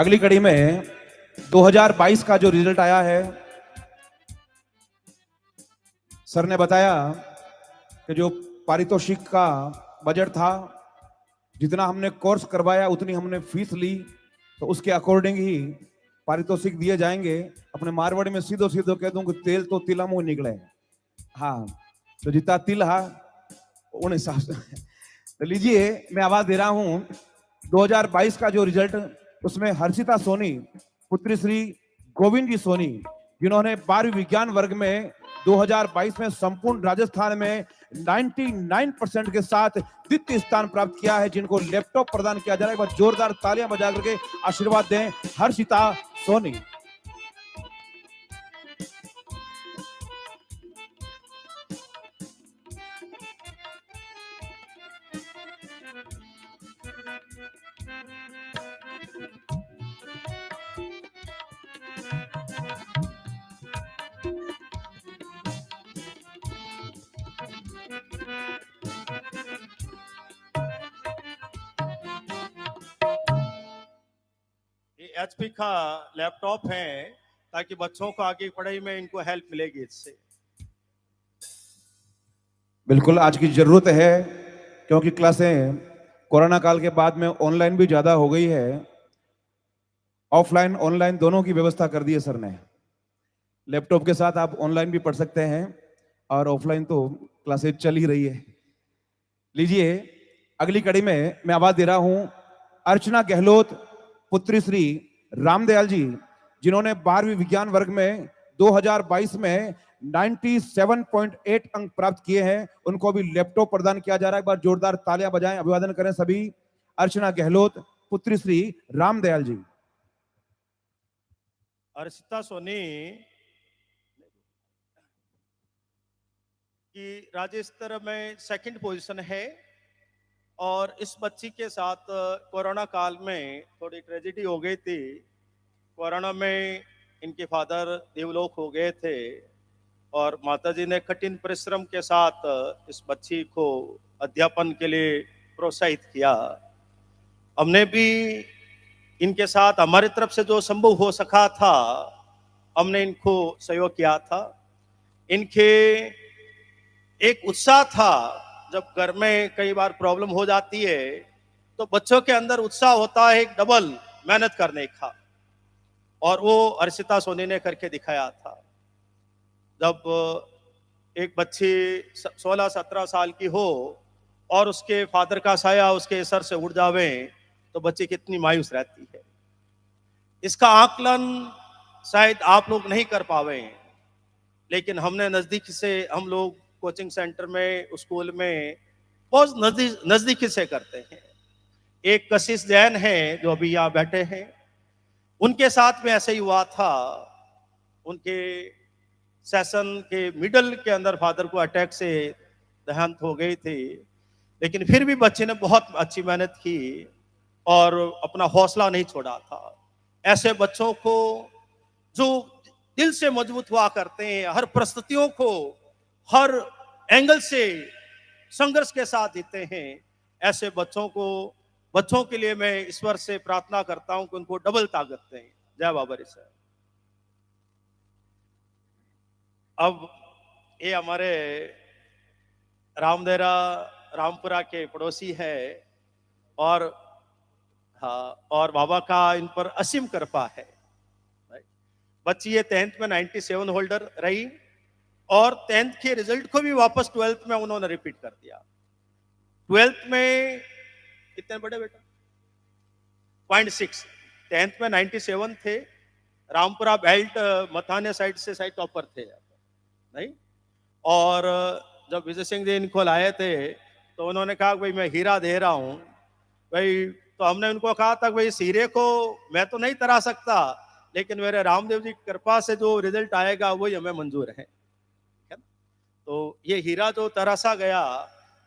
अगली कड़ी में 2022 का जो रिजल्ट आया है, सर ने बताया कि जो पारितोषिक का बजट था, जितना हमने कोर्स करवाया उतनी हमने फीस ली, तो उसके अकॉर्डिंग ही पारितोषिक दिए जाएंगे। अपने मारवाड़ी में सीधो सीधो कह दूं कि तेल तो तिला मुंह निकले। हाँ, तो जितना तिल हा उन हिसाब से तो लीजिए, मैं आवाज दे रहा हूं 2022 का जो रिजल्ट, उसमें हर्षिता सोनी पुत्री श्री गोविंद जी सोनी, जिन्होंने 12वीं विज्ञान वर्ग में 2022 में संपूर्ण राजस्थान में 99% के साथ द्वितीय स्थान प्राप्त किया है, जिनको लैपटॉप प्रदान किया जा रहा है। एक बार जोरदार तालियां बजा करके आशीर्वाद दें हर्षिता सोनी। HP का लैपटॉप है ताकि बच्चों को आगे पढ़ाई में इनको हेल्प मिलेगी इससे। बिल्कुल आज की जरूरत है, क्योंकि क्लासें कोरोना काल के बाद में ऑनलाइन भी ज्यादा हो गई है। ऑफलाइन ऑनलाइन दोनों की व्यवस्था कर दी है सर ने। लैपटॉप के साथ आप ऑनलाइन भी पढ़ सकते हैं और ऑफलाइन तो क्लासेज चल ही रही है। लीजिए, अगली कड़ी में मैं आवाज दे रहा हूं अर्चना गहलोत पुत्री श्री रामदयाल जी, जिन्होंने 12वीं विज्ञान वर्ग में 2022 में 97.8 अंक प्राप्त किए हैं। उनको भी लैपटॉप प्रदान किया जा रहा है। एक बार जोरदार तालियां बजाएं, अभिवादन करें सभी अर्चना गहलोत पुत्री श्री रामदयाल जी। हर्षिता सोनी की राज्य स्तर में सेकंड पोजीशन है और इस बच्ची के साथ कोरोना काल में थोड़ी ट्रेजेडी हो गई थी। कोरोना में इनके फादर देवलोक हो गए थे और माताजी ने कठिन परिश्रम के साथ इस बच्ची को अध्यापन के लिए प्रोत्साहित किया। हमने भी इनके साथ हमारी तरफ से जो संभव हो सका था हमने इनको सहयोग किया था। इनके एक उत्साह था, जब घर में कई बार प्रॉब्लम हो जाती है तो बच्चों के अंदर उत्साह होता है एक डबल मेहनत करने का, और वो हर्षिता सोनी ने करके दिखाया था। जब एक बच्ची 16-17 साल की हो और उसके फादर का साया उसके सर से उड़ जावे तो बच्ची कितनी मायूस रहती है। इसका आकलन शायद आप लोग नहीं कर पावे, लेकिन हमने नजदीक से, हम लोग कोचिंग सेंटर में, स्कूल में बहुत नजदीकी से करते हैं। एक कशिश जैन है जो अभी यहाँ बैठे हैं, उनके साथ में ऐसे ही हुआ था। उनके सेशन के मिडल के अंदर फादर को अटैक से देहांत हो गई थी, लेकिन फिर भी बच्चे ने बहुत अच्छी मेहनत की और अपना हौसला नहीं छोड़ा था। ऐसे बच्चों को जो दिल से मजबूत हुआ करते हैं, हर परिस्थितियों को हर एंगल से संघर्ष के साथ जीते हैं, ऐसे बच्चों के लिए मैं ईश्वर से प्रार्थना करता हूं कि उनको डबल ताकत दें। जय बाबा रे सर। अब ये हमारे रामदेरा रामपुरा के पड़ोसी है और हाँ, और बाबा का इन पर असीम कृपा है। बच्ची ये 10th में 97 होल्डर रही और 10th के रिजल्ट को भी वापस 12th में उन्होंने रिपीट कर दिया। 12th में कितने बड़े बेटा 0.6, 10th में 97 थे। रामपुरा बेल्ट मथाने साइड से साइड टॉपर थे नहीं। और जब विजय सिंह जी इनको लाए थे तो उन्होंने कहा भाई मैं हीरा दे रहा हूं भाई, तो हमने उनको कहा था भाई इस हीरे को मैं तो नहीं तरा सकता, लेकिन मेरे रामदेव जी की कृपा से जो रिजल्ट आएगा वही हमें मंजूर है। तो ये हीरा जो तरासा गया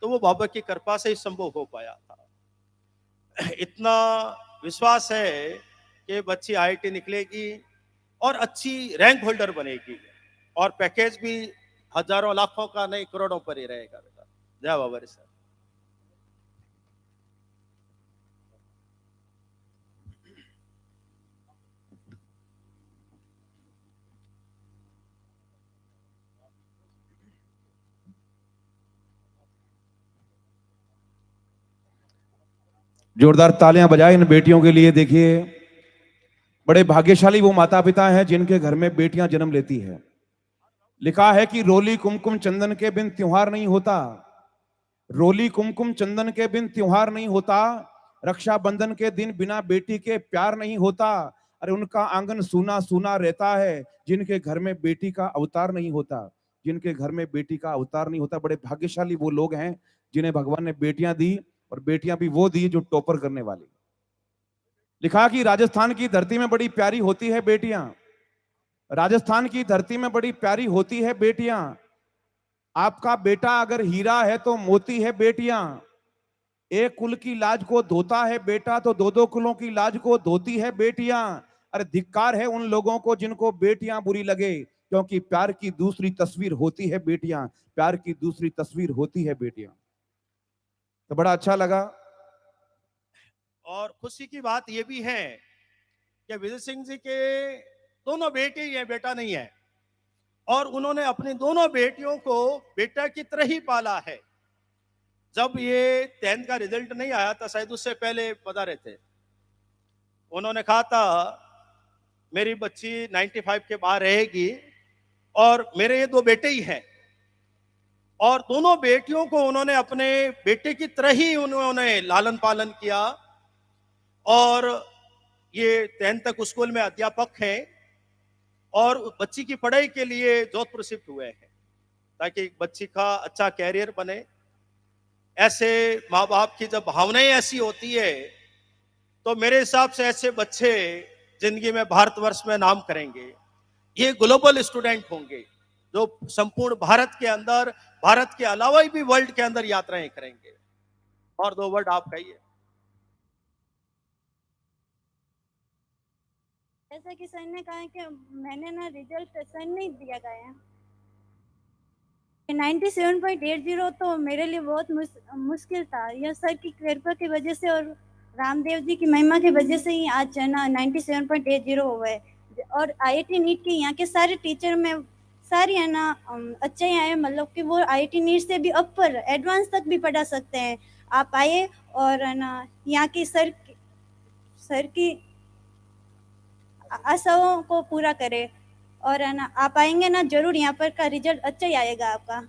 तो वो बाबा की कृपा से ही संभव हो पाया था। इतना विश्वास है कि बच्ची IIT निकलेगी और अच्छी रैंक होल्डर बनेगी और पैकेज भी हजारों लाखों का नहीं करोड़ों पर ही रहेगा बेटा। जय बाबा रे सर। जोरदार तालियां बजाएं इन बेटियों के लिए। देखिए, बड़े भाग्यशाली वो माता पिता हैं जिनके घर में बेटियां जन्म लेती है। लिखा है कि रोली कुमकुम चंदन के बिन त्योहार नहीं होता, रोली कुमकुम चंदन के बिन त्योहार नहीं होता, रक्षाबंधन के दिन बिना बेटी के प्यार नहीं होता। अरे उनका आंगन सूना सूना रहता है जिनके घर में बेटी का अवतार नहीं होता, जिनके घर में बेटी का अवतार नहीं होता। बड़े भाग्यशाली वो लोग हैं जिन्हें भगवान ने बेटियां दी, और बेटियां भी वो दी जो टॉपर करने वाली। लिखा कि राजस्थान की धरती में बड़ी प्यारी होती है बेटियां, राजस्थान की धरती में बड़ी प्यारी होती है बेटियां। आपका बेटा अगर हीरा है तो मोती है बेटियां। एक कुल की लाज को धोता है बेटा तो दो दो कुलों की लाज को धोती है बेटियां। अरे धिक्कार है उन लोगों को जिनको बेटियां बुरी लगे, क्योंकि प्यार की दूसरी तस्वीर होती है बेटियां, प्यार की दूसरी तस्वीर होती है बेटियां। तो बड़ा अच्छा लगा। और खुशी की बात यह भी है कि विजय सिंह जी के दोनों बेटे ही हैं, बेटा नहीं है। और उन्होंने अपनी दोनों बेटियों को बेटा की तरह ही पाला है। जब ये 10th का रिजल्ट नहीं आया था, शायद उससे पहले बता रहे थे, उन्होंने कहा था मेरी बच्ची 95 के बाहर रहेगी, और मेरे ये दो बेटे ही हैं। और दोनों बेटियों को उन्होंने अपने बेटे की तरह ही उन्होंने लालन पालन किया। और ये 10th तक स्कूल में अध्यापक हैं और बच्ची की पढ़ाई के लिए जोधपुर शिफ्ट हुए हैं ताकि बच्ची का अच्छा कैरियर बने। ऐसे माँ बाप की जब भावनाएं ऐसी होती है तो मेरे हिसाब से ऐसे बच्चे जिंदगी में भारतवर्ष में नाम करेंगे। ये ग्लोबल स्टूडेंट होंगे जो संपूर्ण भारत के अंदर, भारत के अलावा भी वर्ल्ड के अंदर यात्राएं करेंगे। और दो वर्ड आप कहिए। जैसा कि सर ने कहा कि मैंने ना रिजल्ट सर नहीं दिया गया है 97.80, तो मेरे लिए बहुत मुश्किल था। यह सर की कृपा की वजह से और रामदेव जी की महिमा की वजह से ही आज ना 97.80 हुआ है। और IIT नीट के यहाँ के सारे टीचर में सारी है ना अच्छे ही आए, मतलब कि वो IIT नीट से भी अपर एडवांस तक भी पढ़ा सकते हैं। आप आए और है ना यहाँ की सर की आशाओं को पूरा करें। और है ना आप आएंगे ना, जरूर यहाँ पर का रिजल्ट अच्छा ही आएगा आपका।